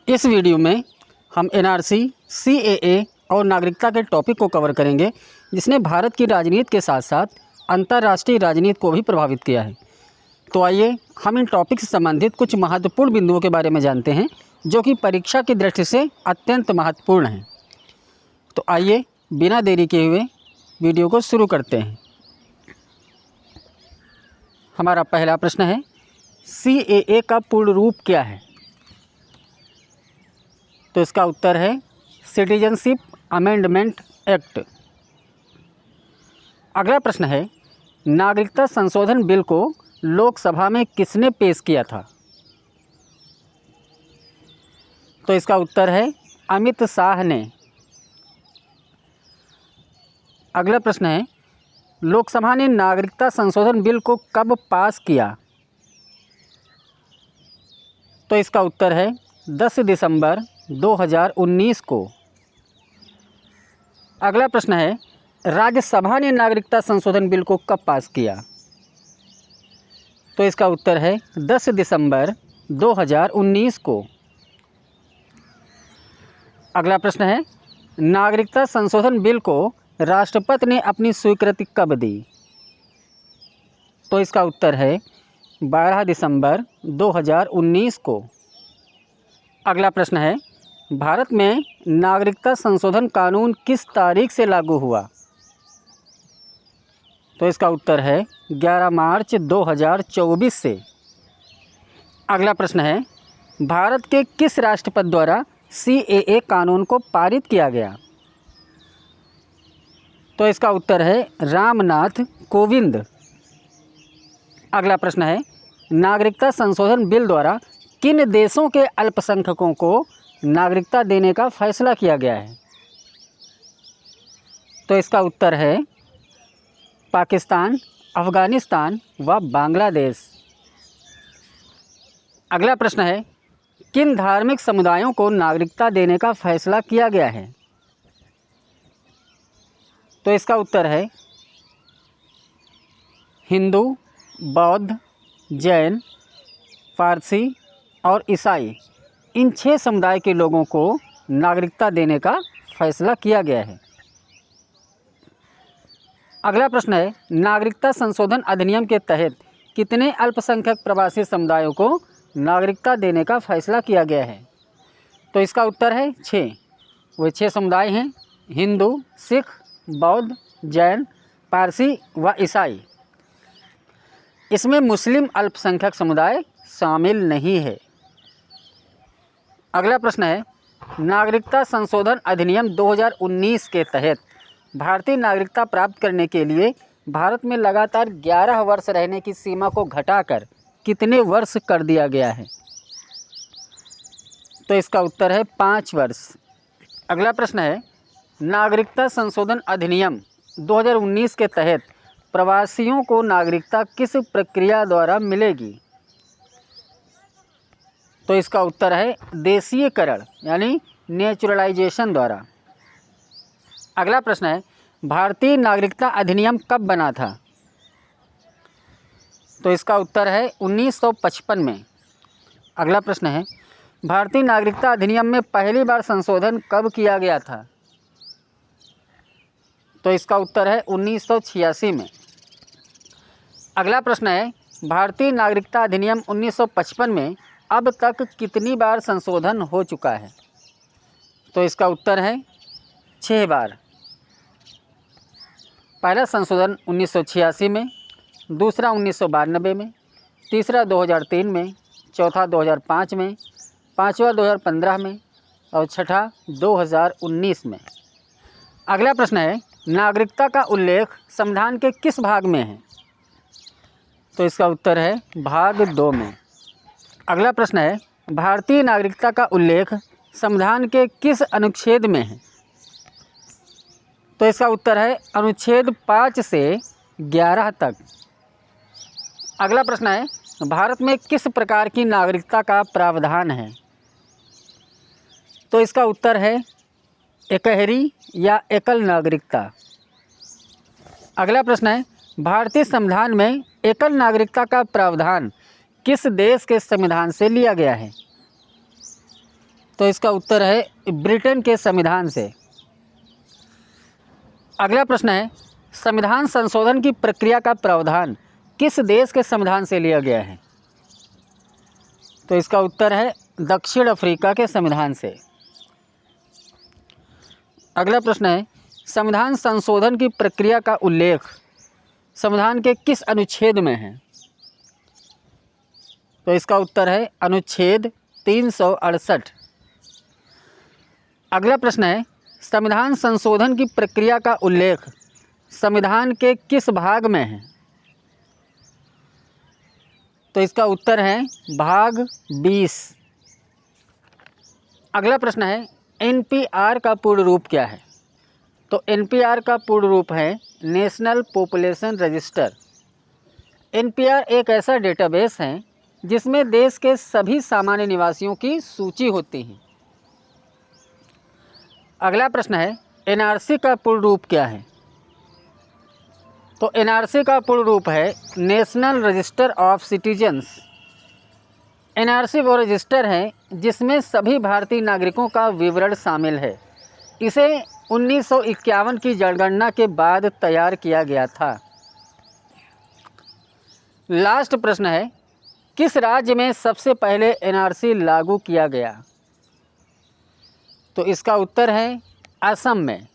इस वीडियो में हम एनआरसी, सीएए और नागरिकता के टॉपिक को कवर करेंगे, जिसने भारत की राजनीति के साथ साथ अंतर्राष्ट्रीय राजनीति को भी प्रभावित किया है। तो आइए हम इन टॉपिक से संबंधित कुछ महत्वपूर्ण बिंदुओं के बारे में जानते हैं, जो कि परीक्षा की दृष्टि से अत्यंत महत्वपूर्ण हैं। तो आइए बिना देरी किए हुए वीडियो को शुरू करते हैं। हमारा पहला प्रश्न है, सीएए का पूर्ण रूप क्या है? तो इसका उत्तर है सिटीजनशिप अमेंडमेंट एक्ट। अगला प्रश्न है, नागरिकता संशोधन बिल को लोकसभा में किसने पेश किया था? तो इसका उत्तर है अमित शाह ने। अगला प्रश्न है, लोकसभा ने नागरिकता संशोधन बिल को कब पास किया? तो इसका उत्तर है 10 दिसंबर 2019 को। अगला प्रश्न है, राज्यसभा ने नागरिकता संशोधन बिल को कब पास किया? तो इसका उत्तर है 10 दिसंबर 2019 को। अगला प्रश्न है, नागरिकता संशोधन बिल को राष्ट्रपति ने अपनी स्वीकृति कब दी? तो इसका उत्तर है 12 दिसंबर 2019 को। अगला प्रश्न है, भारत में नागरिकता संशोधन कानून किस तारीख से लागू हुआ? तो इसका उत्तर है 11 मार्च 2024 से। अगला प्रश्न है, भारत के किस राष्ट्रपति द्वारा सीएए कानून को पारित किया गया? तो इसका उत्तर है रामनाथ कोविंद। अगला प्रश्न है, नागरिकता संशोधन बिल द्वारा किन देशों के अल्पसंख्यकों को नागरिकता देने का फैसला किया गया है? तो इसका उत्तर है पाकिस्तान, अफ़गानिस्तान व बांग्लादेश। अगला प्रश्न है, किन धार्मिक समुदायों को नागरिकता देने का फैसला किया गया है? तो इसका उत्तर है हिंदू, बौद्ध, जैन, पारसी और ईसाई। इन 6 समुदाय के लोगों को नागरिकता देने का फैसला किया गया है। अगला प्रश्न है, नागरिकता संशोधन अधिनियम के तहत कितने अल्पसंख्यक प्रवासी समुदायों को नागरिकता देने का फैसला किया गया है? तो इसका उत्तर है 6। वे 6 समुदाय हैं हिंदू, सिख, बौद्ध, जैन, पारसी व ईसाई। इसमें मुस्लिम अल्पसंख्यक समुदाय शामिल नहीं है। अगला प्रश्न है, नागरिकता संशोधन अधिनियम 2019 के तहत भारतीय नागरिकता प्राप्त करने के लिए भारत में लगातार 11 वर्ष रहने की सीमा को घटाकर कितने वर्ष कर दिया गया है? तो इसका उत्तर है 5 वर्ष। अगला प्रश्न है, नागरिकता संशोधन अधिनियम 2019 के तहत प्रवासियों को नागरिकता किस प्रक्रिया द्वारा मिलेगी? तो इसका उत्तर है देशीयकरण यानी नेचुरलाइजेशन द्वारा। अगला प्रश्न है, भारतीय नागरिकता अधिनियम कब बना था? तो इसका उत्तर है 1955 में। अगला प्रश्न है, भारतीय नागरिकता अधिनियम में पहली बार संशोधन कब किया गया था? तो इसका उत्तर है 1986 में। अगला प्रश्न है, भारतीय नागरिकता अधिनियम 1955 में अब तक कितनी बार संशोधन हो चुका है? तो इसका उत्तर है 6 बार। पहला संशोधन 1986 में, दूसरा 1992 में, तीसरा 2003 में, चौथा 2005 में, पांचवा 2015 में और छठा 2019 में। अगला प्रश्न है, नागरिकता का उल्लेख संविधान के किस भाग में है? तो इसका उत्तर है भाग 2 में। अगला प्रश्न है, भारतीय नागरिकता का उल्लेख संविधान के किस अनुच्छेद में है? तो इसका उत्तर है अनुच्छेद 5 से 11 तक। अगला प्रश्न है, भारत में किस प्रकार की नागरिकता का प्रावधान है? तो इसका उत्तर है एकहरी या एकल नागरिकता। अगला प्रश्न है, भारतीय संविधान में एकल नागरिकता का प्रावधान किस देश के संविधान से लिया गया है? तो इसका उत्तर है ब्रिटेन के संविधान से। अगला प्रश्न है, संविधान संशोधन की प्रक्रिया का प्रावधान किस देश के संविधान से लिया गया है? तो इसका उत्तर है दक्षिण अफ्रीका के संविधान से। अगला प्रश्न है, संविधान संशोधन की प्रक्रिया का उल्लेख संविधान के किस अनुच्छेद में है? तो इसका उत्तर है अनुच्छेद 368। अगला प्रश्न है, संविधान संशोधन की प्रक्रिया का उल्लेख संविधान के किस भाग में है? तो इसका उत्तर है भाग 20। अगला प्रश्न है, एनपीआर का पूर्ण रूप क्या है? तो एनपीआर का पूर्ण रूप है नेशनल पॉपुलेशन रजिस्टर। एनपीआर एक ऐसा डेटाबेस है जिसमें देश के सभी सामान्य निवासियों की सूची होती है। अगला प्रश्न है, एनआरसी का पूर्ण रूप क्या है? तो एनआरसी का पूर्ण रूप है national register of citizens. NRC वो रजिस्टर है जिसमें सभी भारतीय नागरिकों का विवरण शामिल है। इसे 1951 की जनगणना के बाद तैयार किया गया था। लास्ट प्रश्न है, किस राज्य में सबसे पहले एनआरसी लागू किया गया? तो इसका उत्तर है असम में।